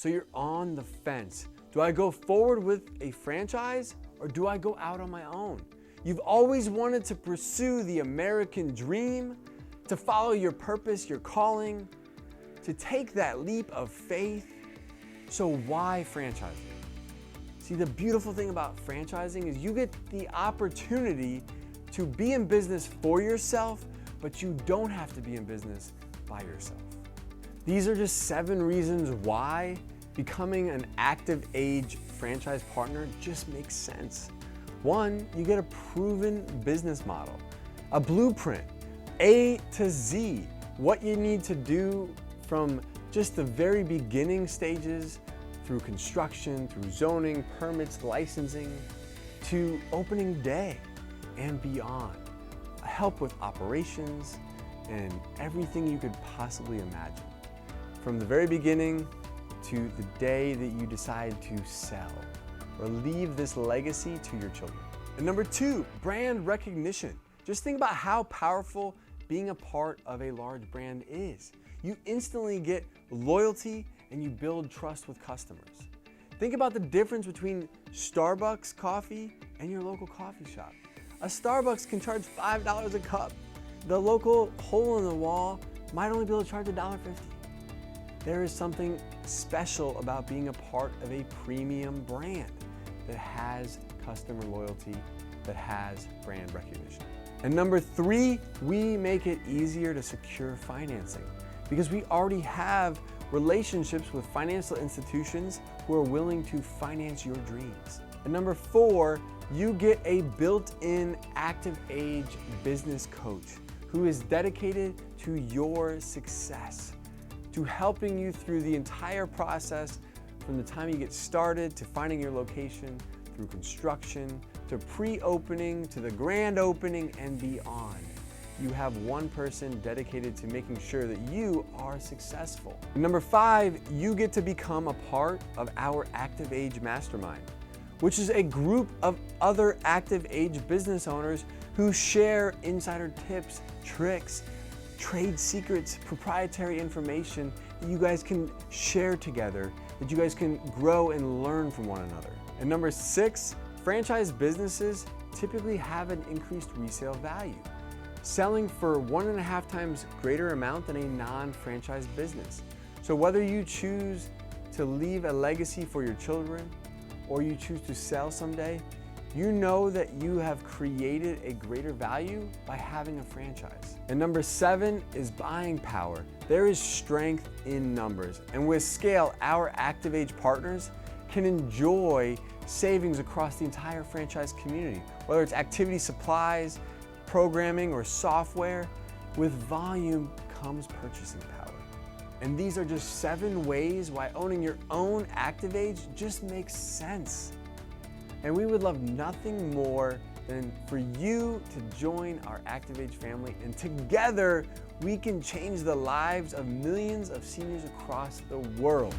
So you're on the fence. Do I go forward with a franchise or do I go out on my own? You've always wanted to pursue the American dream, to follow your purpose, your calling, to take that leap of faith. So why franchising? See, the beautiful thing about franchising is you get the opportunity to be in business for yourself, but you don't have to be in business by yourself. These are just 7 reasons why becoming an ActivAge franchise partner just makes sense. 1, you get a proven business model, a blueprint, A to Z, what you need to do from just the very beginning stages through construction, through zoning, permits, licensing, to opening day and beyond. Help with operations and everything you could possibly imagine. From the very beginning to the day that you decide to sell or leave this legacy to your children. And number 2, brand recognition. Just think about how powerful being a part of a large brand is. You instantly get loyalty and you build trust with customers. Think about the difference between Starbucks coffee and your local coffee shop. A Starbucks can charge $5 a cup. The local hole in the wall might only be able to charge $1.50. There is something special about being a part of a premium brand that has customer loyalty, that has brand recognition. And number 3, we make it easier to secure financing because we already have relationships with financial institutions who are willing to finance your dreams. And number 4, you get a built-in ActivAge business coach who is dedicated to your success, to helping you through the entire process from the time you get started to finding your location, through construction, to pre-opening, to the grand opening and beyond. You have one person dedicated to making sure that you are successful. And number 5, you get to become a part of our ActivAge Mastermind, which is a group of other ActivAge business owners who share insider tips, tricks, trade secrets, proprietary information that you guys can share together, that you guys can grow and learn from one another. And number 6, franchise businesses typically have an increased resale value, selling for 1.5 times greater amount than a non-franchise business. So whether you choose to leave a legacy for your children or you choose to sell someday, you know that you have created a greater value by having a franchise. And number 7 is buying power. There is strength in numbers. And with scale, our ActivAge partners can enjoy savings across the entire franchise community, whether it's activity supplies, programming, or software. With volume comes purchasing power. And these are just 7 ways why owning your own ActivAge just makes sense. And we would love nothing more than for you to join our ActivAge family, and together we can change the lives of millions of seniors across the world.